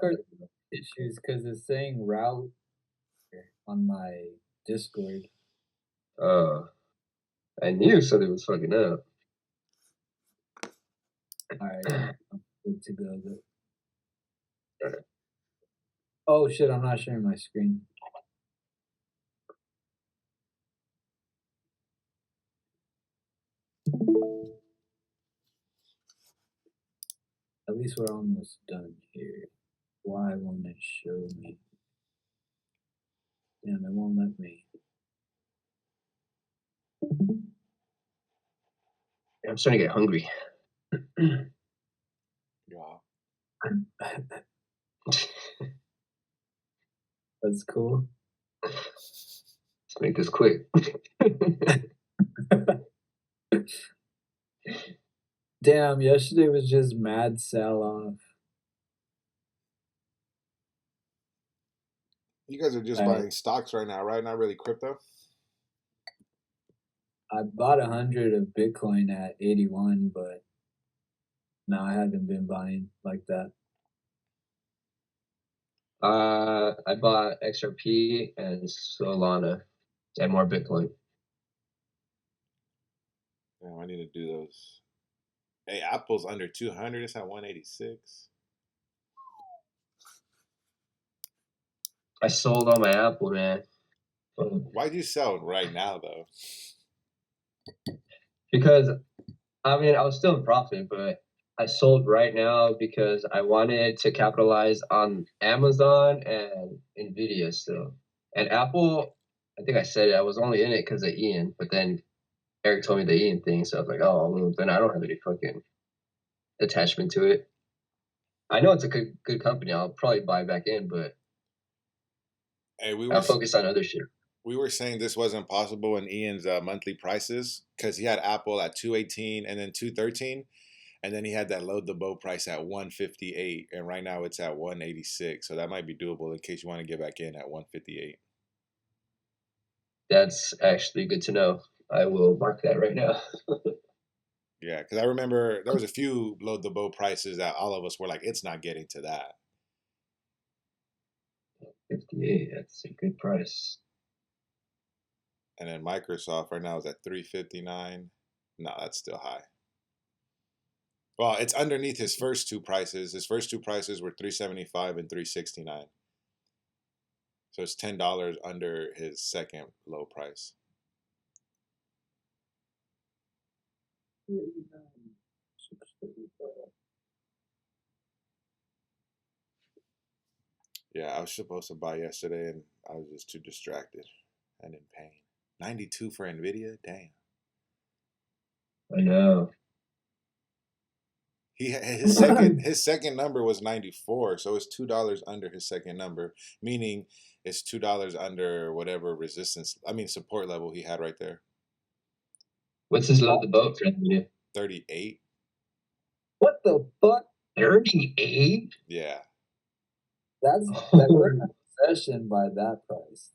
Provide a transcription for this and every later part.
Discord issues because it's saying route on my Discord. Uh, I knew something was fucking up. Alright, yeah, I'm good to go. Oh shit, I'm not sharing my screen. At least we're almost done here. Why won't it show me? Damn, it won't let me. I'm starting to get hungry. Yeah. That's cool. Let's make this quick. Damn, yesterday was just mad sell off. You guys are just buying stocks right now, right? Not really crypto. I bought 100 of Bitcoin at 81, but no, I haven't been buying like that. I bought XRP and Solana and more Bitcoin. Damn, I need to do those. Hey, Apple's under 200. It's at 186. I sold all my Apple, man. Why'd you sell right now, though? Because, I mean, I was still in profit, but I sold right now because I wanted to capitalize on Amazon and Nvidia still. And Apple, I think I said it, I was only in it because of Ian, but then Eric told me the Ian thing, so I was like, oh, well, then I don't have any fucking attachment to it. I know it's a good company. I'll probably buy back in, but Hey, I'll focus on other shit. We were saying this wasn't possible in Ian's monthly prices because he had Apple at 218 and then 213, and then he had that load the boat price at 158, and right now it's at 186. So that might be doable in case you want to get back in at 158. That's actually good to know. I will mark that right now. Yeah, because I remember there was a few load the boat prices that all of us were like, it's not getting to that. 58, that's a good price. And then Microsoft right now is at 359. No, that's still high. Well, it's underneath his first two prices. His first two prices were 375 and 369. So it's $10 under his second low price. Yeah, I was supposed to buy yesterday and I was just too distracted and in pain. 92 for Nvidia? Damn. I know. His second number was 94, so it's $2 under his second number, meaning it's $2 under whatever support level he had right there. What's his load the boat for Nvidia? 38. What the fuck? 38? Yeah. That's we're in a recession by that price.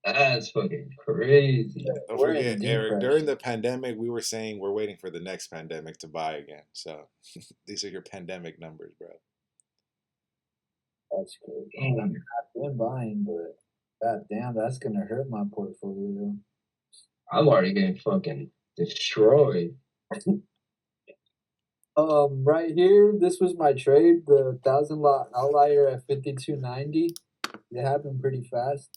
That's fucking crazy. Don't forget, Eric, during the pandemic, we were saying we're waiting for the next pandemic to buy again. So these are your pandemic numbers, bro. That's crazy. I've been buying, but god damn, that's gonna hurt my portfolio. I'm already getting fucking destroyed. Right here, this was my trade, the 1,000 lot outlier at 52.90. It happened pretty fast.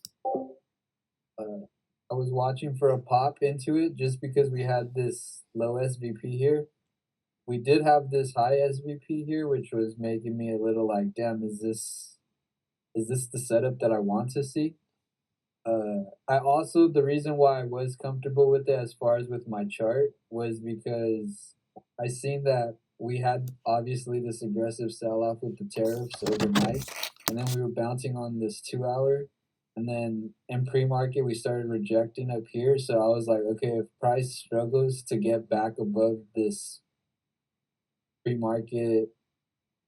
I was watching for a pop into it just because we had this low SVP here. We did have this high SVP here, which was making me a little like, damn, is this the setup that I want to see? I also, the reason why I was comfortable with it as far as with my chart was because I seen that we had obviously this aggressive sell off with the tariffs overnight, and then we were bouncing on this 2 hour, and then in pre-market we started rejecting up here. So I was like, okay, if price struggles to get back above this pre-market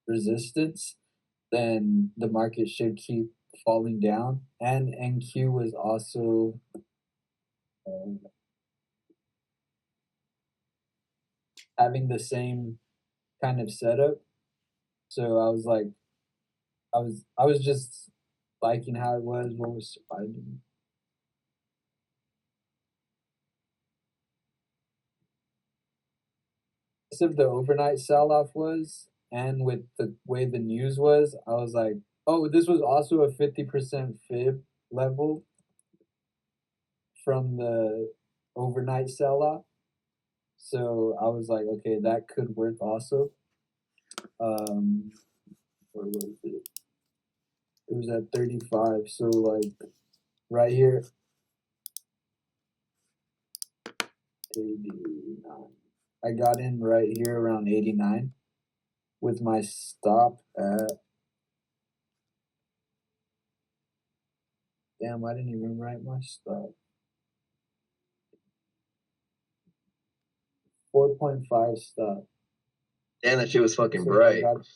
resistance, then the market should keep falling down. And NQ was also having the same kind of setup. So I was like, I was just liking how it was, what was surprising. Of the overnight sell off was, and with the way the news was, I was like, oh, this was also a 50% fib level from the overnight sell off. So I was like, okay, that could work also. Where was it? It was at 35. So like right here, 89. I got in right here around 89 with my stop at. Damn, I didn't even write my stop. 4.5 stop. Damn, that shit was fucking So I bright. got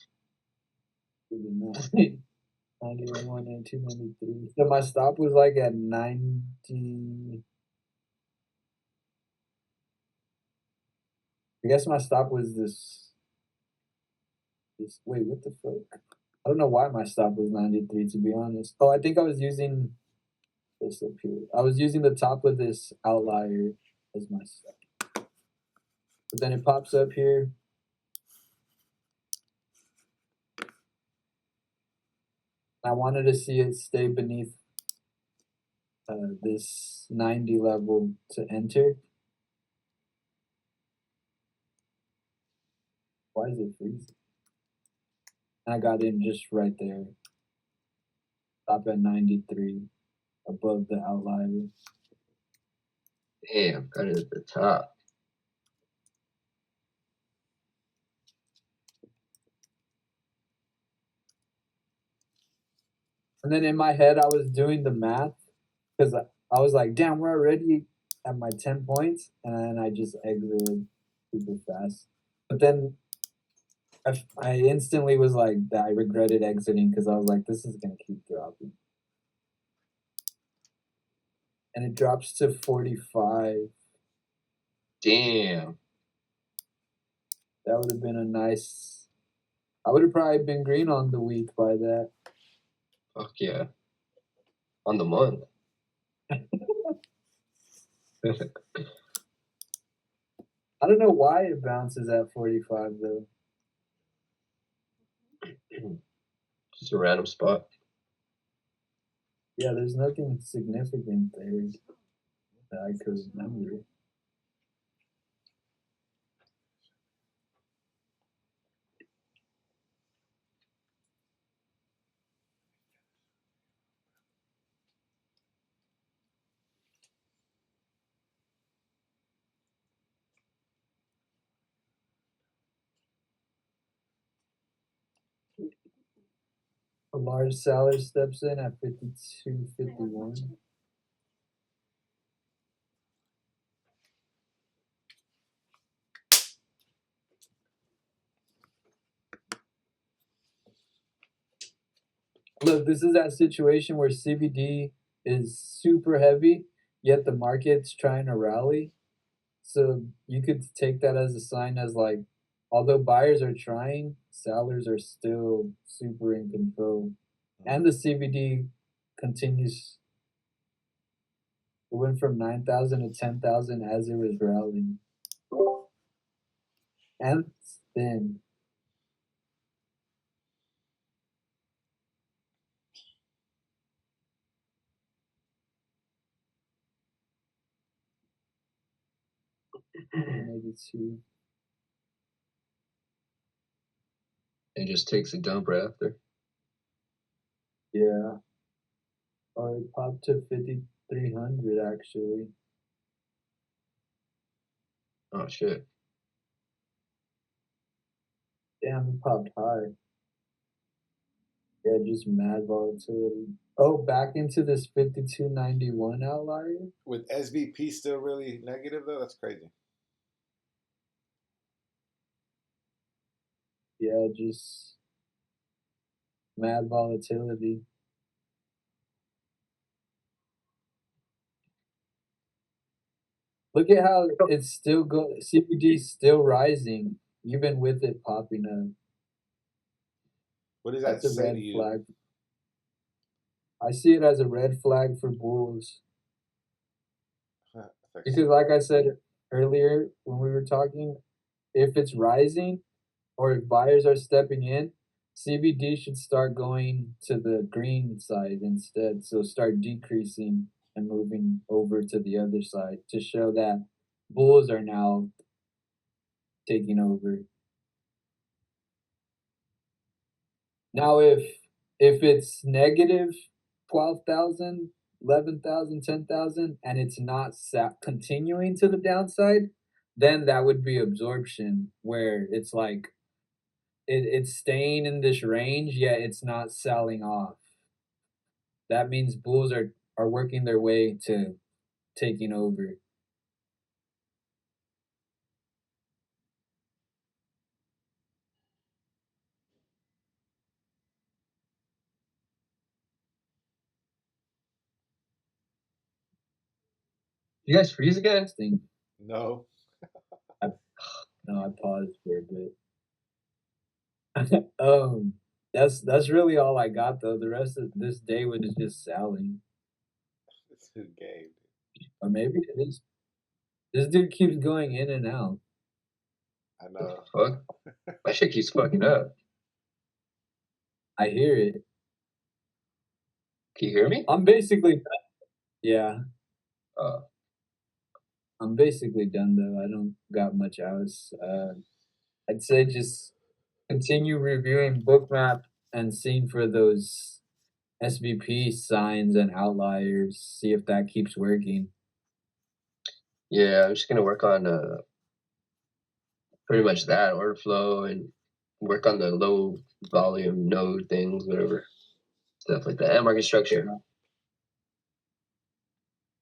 91, 92, 93. So my stop was like at 90. I guess my stop was this. Wait, what the fuck? I don't know why my stop was 93 to be honest. Oh, I think I was using this up here. I was using the top of this outlier as my stop. But then it pops up here. I wanted to see it stay beneath this 90 level to enter. Why is it freezing? I got in just right there. Stop at 93, above the outlier. Damn, got it at the top. And then in my head, I was doing the math because I was like, damn, we're already at my 10 points. And then I just exited super fast. But then I instantly was like, I regretted exiting because I was like, this is going to keep dropping. And it drops to 45. Damn. That would have been a nice. I would have probably been green on the week by that. Fuck yeah. On the month. I don't know why it bounces at 45 though. Just a random spot. Yeah, there's nothing significant there that I could remember. A large seller steps in at 52.51. Look, this is that situation where CBD is super heavy, yet the market's trying to rally. So you could take that as a sign as like, although buyers are trying, sellers are still super in control. And the CBD continues. It went from 9,000 to 10,000 as it was rallying. And thin. Maybe two. It just takes a dump right after. Yeah. Oh, it popped to 5,300 actually. Oh shit. Damn, it popped high. Yeah, just mad volatility. Oh, back into this 52.91 outlier. With SVP still really negative though, that's crazy. Yeah, just mad volatility. Look at how it's still CBD still rising, even with it popping up. What does that That's a say to red you? flag. I see it as a red flag for bulls because, like I said earlier when we were talking, if it's rising or if buyers are stepping in, CBD should start going to the green side instead. So start decreasing and moving over to the other side to show that bulls are now taking over. Now, if it's negative 12,000, 11,000, 10,000, and it's not continuing to the downside, then that would be absorption, where it's like it's staying in this range, yet it's not selling off. That means bulls are working their way to taking over. You guys freeze again? Thing. No. I, no, I paused for a bit. That's really all I got though. The rest of this day was just selling, It's who game. or maybe it is. This dude keeps going in and out. I know. Fuck. My shit keeps fucking up. I hear it. Can you hear me? I'm basically yeah. Uh, I'm basically done though. I don't got much else. I'd say just continue reviewing bookmap and seeing for those SVP signs and outliers. See if that keeps working. yeah, I'm just gonna work on pretty much that order flow and work on the low volume node things, whatever stuff like that, and market structure.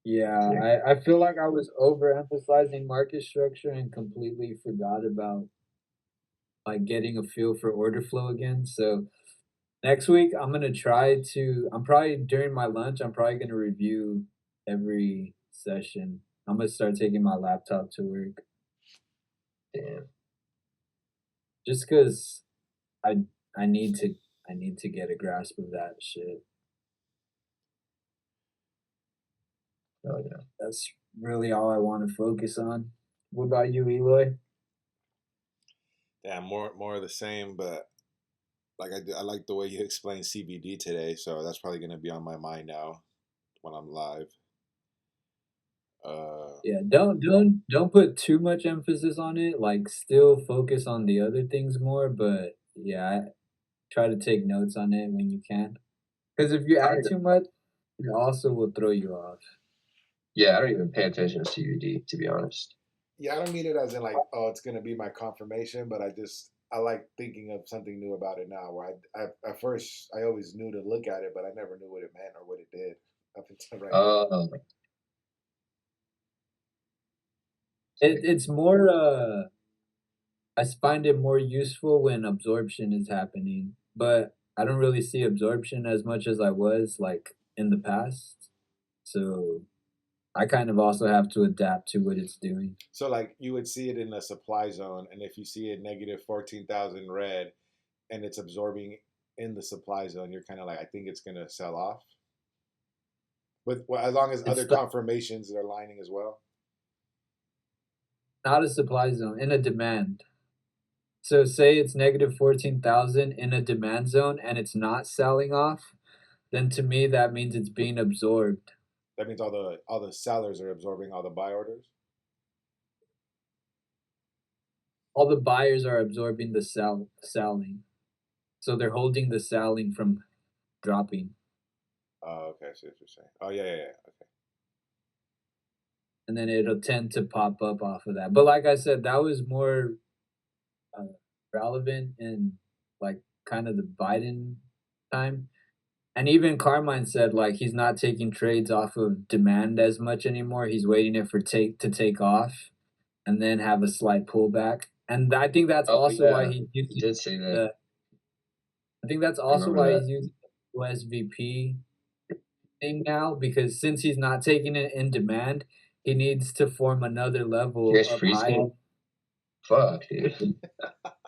Yeah, I feel like I was overemphasizing market structure and completely forgot about like getting a feel for order flow again. So next week I'm gonna try to. I'm probably during my lunch. I'm probably gonna review every session. I'm gonna start taking my laptop to work Damn. just because I I need to I need to get a grasp of that shit. Oh yeah. That's really all I want to focus on. What about you, Eloy? Yeah, more of the same, but I like the way you explained CBD today, so that's probably gonna be on my mind now when I'm live. Yeah, don't put too much emphasis on it. Like, still focus on the other things more. But yeah, try to take notes on it when you can. Because if you I add don't, too much, it also will throw you off. yeah, I don't even pay attention to CUD to be honest. Yeah, I don't mean it as in like, oh, it's gonna be my confirmation, but I like thinking of something new about it now. Where I at first I always knew to look at it, but I never knew what it meant or what it did up until right now. Uh, It's more. I find it more useful when absorption is happening, but I don't really see absorption as much as I was like in the past. So I kind of also have to adapt to what it's doing. So like you would see it in the supply zone, and if you see it negative 14,000 red, and it's absorbing in the supply zone, you're kind of like, I think it's gonna sell off. With well, as long as It's other confirmations are lining as well. not a supply zone, in a demand. So say it's negative 14,000 in a demand zone and it's not selling off, then to me that means it's being absorbed. That means all the sellers are absorbing all the buy orders. All the buyers are absorbing the selling. So they're holding the selling from dropping. Oh, okay, I see what you're saying. Oh yeah. Okay. And then it'll tend to pop up off of that. But like I said, that was more uh, relevant in like kind of the Biden time. And even Carmine said like he's not taking trades off of demand as much anymore. He's waiting it for take off and then have a slight pullback. And I think that's oh also why yeah, he's you using did say that. the. I think that's I also remember why that. he's using the USVP thing now because since he's not taking it in demand, he needs to form another You level guys up freeze high. game? Fuck, dude.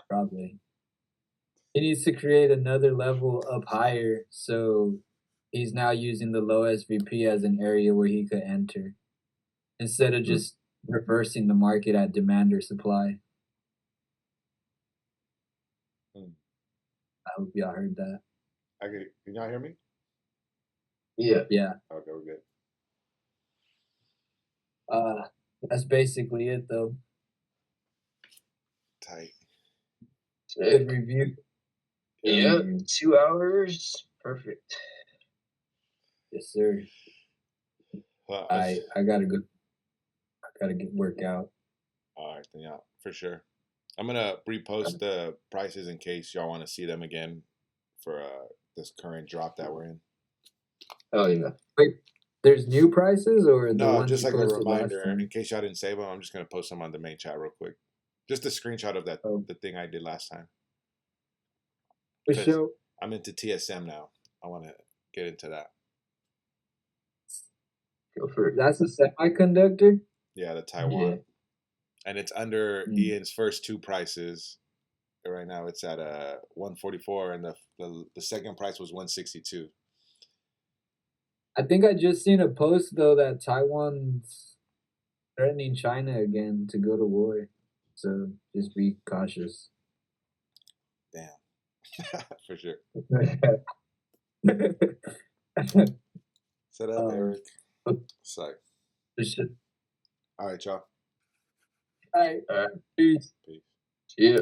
Probably. He needs to create another level up higher, so he's now using the low SVP as an area where he could enter instead of just reversing the market at demand or supply. Hmm. I hope y'all heard that. Can y'all hear me? Yeah. Yeah. Okay, we're good. That's basically it though. Tight. Good review. Yeah. 2 hours. Perfect. Yes, sir. Well, I gotta go. I gotta get work out. all right, then yeah, for sure. I'm gonna repost the prices in case y'all want to see them again for this current drop that we're in. Oh yeah. Wait, there's new prices or the No, ones just you like a posted last reminder, in time? case y'all didn't save them, I'm just gonna post them on the main chat real quick. Just a screenshot of that Oh, the thing I did last time. for Because sure. I'm into TSM now. I want to get into that. Go for it. That's a semiconductor. Yeah, the Taiwan. Yeah. And it's under Mm. Ian's first two prices. Right now it's at 144 and the second price was 162. I think I just seen a post though that Taiwan's threatening China again to go to war. So just be cautious. Damn. For sure. Set up, Eric. Psych. All right, y'all. All right. All right. Peace. Peace. Yeah.